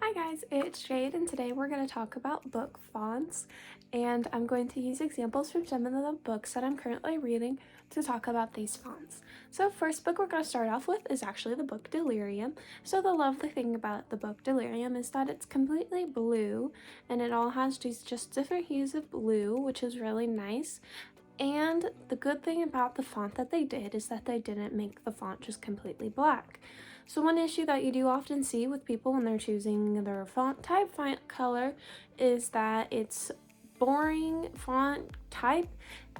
Hi guys, it's Jade and today we're going to talk about book fonts, and I'm going to use examples from some of the books that I'm currently reading to talk about these fonts. So first book we're going to start off with is actually the book Delirium. So the lovely thing about the book Delirium is that it's completely blue and it all has these just different hues of blue, which is really nice. And the good thing about the font that they did is that they didn't make the font just completely black. So one issue that you do often see with people when they're choosing their font type, font color, is that it's boring font type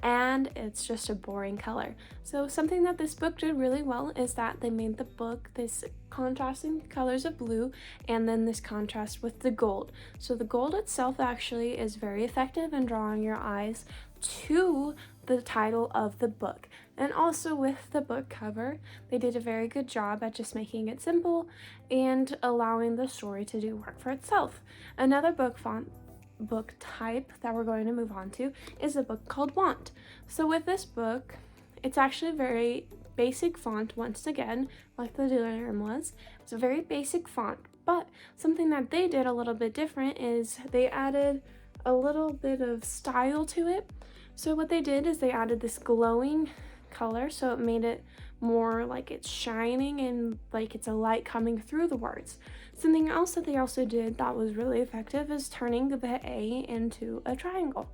and it's just a boring color. So something that this book did really well is that they made the book this contrasting colors of blue and then this contrast with the gold. So the gold itself actually is very effective in drawing your eyes to the title of the book. And also with the book cover, they did a very good job at just making it simple and allowing the story to do work for itself. Another book type that we're going to move on to is a book called Want. So with this book, it's actually very basic font once again, like the Delirium was. It's a very basic font, but something that they did a little bit different is they added a little bit of style to it. So what they did is they added this glowing color, so it made it more like it's shining and like it's a light coming through the words. Something else that they also did that was really effective is turning the A into a triangle.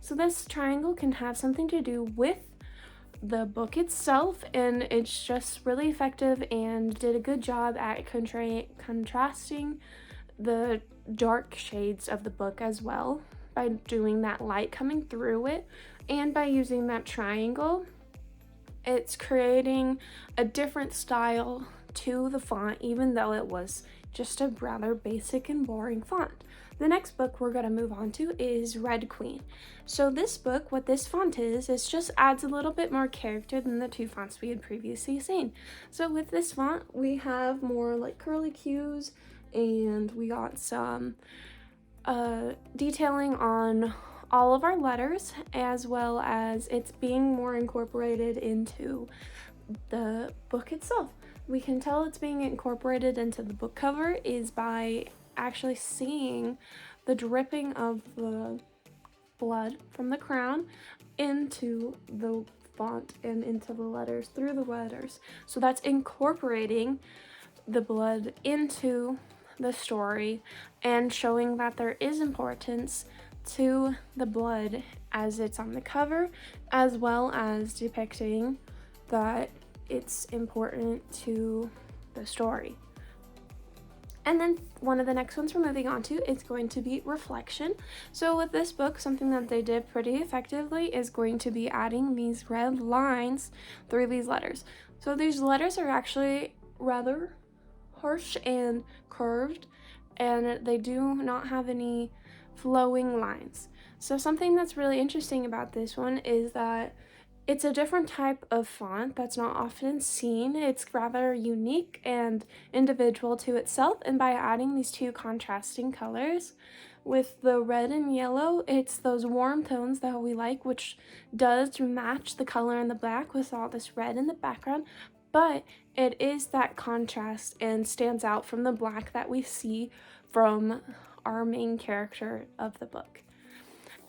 So this triangle can have something to do with the book itself, and it's just really effective and did a good job at contrasting the dark shades of the book as well by doing that light coming through it, and by using that triangle it's creating a different style to the font, even though it was just a rather basic and boring font. The next book we're going to move on to is Red Queen. So this book, what this font is just adds a little bit more character than the two fonts we had previously seen. So with this font, we have more like curly cues, and we got some detailing on all of our letters, as well as it's being more incorporated into the book itself. We can tell it's being incorporated into the book cover is by actually seeing the dripping of the blood from the crown into the font and into the letters, through the letters. So that's incorporating the blood into the story and showing that there is importance to the blood as it's on the cover, as well as depicting that it's important to the story. And then one of the next ones we're moving on to is going to be Reflection. So with this book, something that they did pretty effectively is going to be adding these red lines through these letters. So these letters are actually rather harsh and curved, and they do not have any flowing lines. So something that's really interesting about this one is that it's a different type of font that's not often seen. It's rather unique and individual to itself, and by adding these two contrasting colors with the red and yellow, it's those warm tones that we like, which does match the color in the black with all this red in the background, but it is that contrast and stands out from the black that we see from our main character of the book.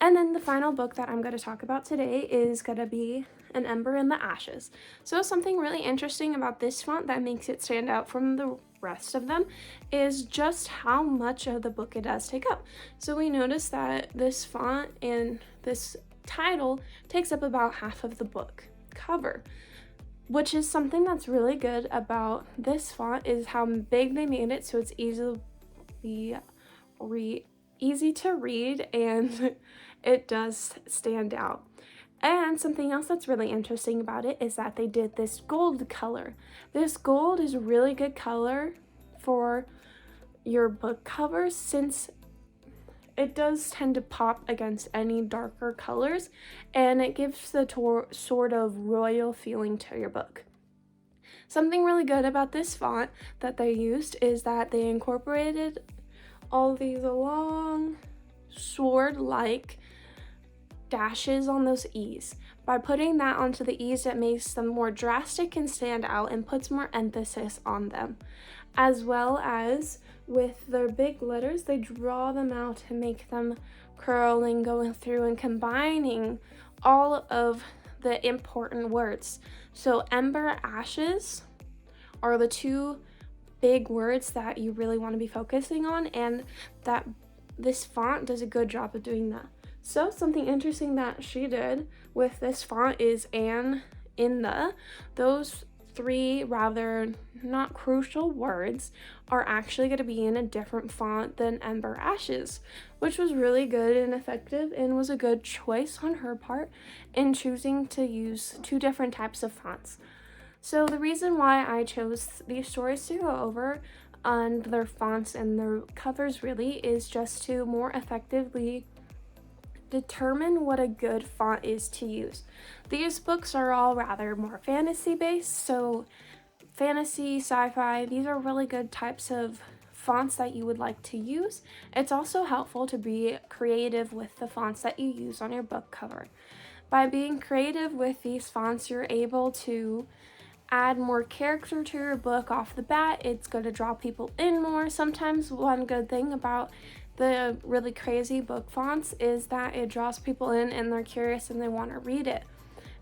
And then the final book that I'm going to talk about today is going to be An Ember in the Ashes. So something really interesting about this font that makes it stand out from the rest of them is just how much of the book it does take up. So we notice that this font and this title takes up about half of the book cover, which is something that's really good about this font is how big they made it so it's easy to read, and it does stand out. And something else that's really interesting about it is that they did this gold color. This gold is a really good color for your book covers since it does tend to pop against any darker colors, and it gives the sort of royal feeling to your book. Something really good about this font that they used is that they incorporated all these long sword-like dashes on those E's. By putting that onto the E's, it makes them more drastic and stand out and puts more emphasis on them, as well as with their big letters, they draw them out and make them curling, going through and combining all of the important words. So Ember, ashes are the two big words that you really want to be focusing on, and that this font does a good job of doing that. So something interesting that she did with this font is and, in the, those three rather not crucial words are actually going to be in a different font than Ember, ashes, which was really good and effective and was a good choice on her part in choosing to use two different types of fonts. So the reason why I chose these stories to go over and their fonts and their covers really is just to more effectively determine what a good font is to use. These books are all rather more fantasy based, so fantasy, sci-fi, these are really good types of fonts that you would like to use. It's also helpful to be creative with the fonts that you use on your book cover. By being creative with these fonts, you're able to add more character to your book off the bat. It's going to draw people in more. Sometimes one good thing about the really crazy book fonts is that it draws people in and they're curious and they want to read it,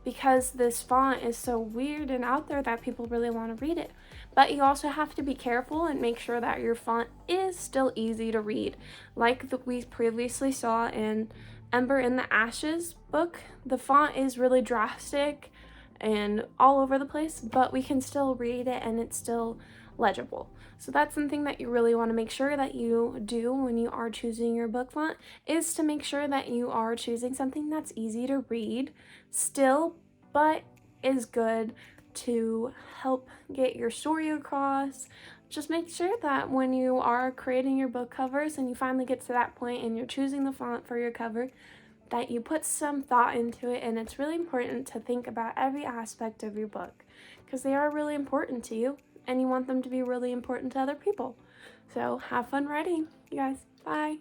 because this font is so weird and out there that people really want to read it. But you also have to be careful and make sure that your font is still easy to read. Like we previously saw in Ember in the Ashes book, the font is really drastic and all over the place, but we can still read it and it's still legible. So that's something that you really want to make sure that you do when you are choosing your book font, is to make sure that you are choosing something that's easy to read still, but is good to help get your story across. Just make sure that when you are creating your book covers and you finally get to that point and you're choosing the font for your cover, that you put some thought into it. And it's really important to think about every aspect of your book, because they are really important to you and you want them to be really important to other people. So have fun writing, you guys. Bye.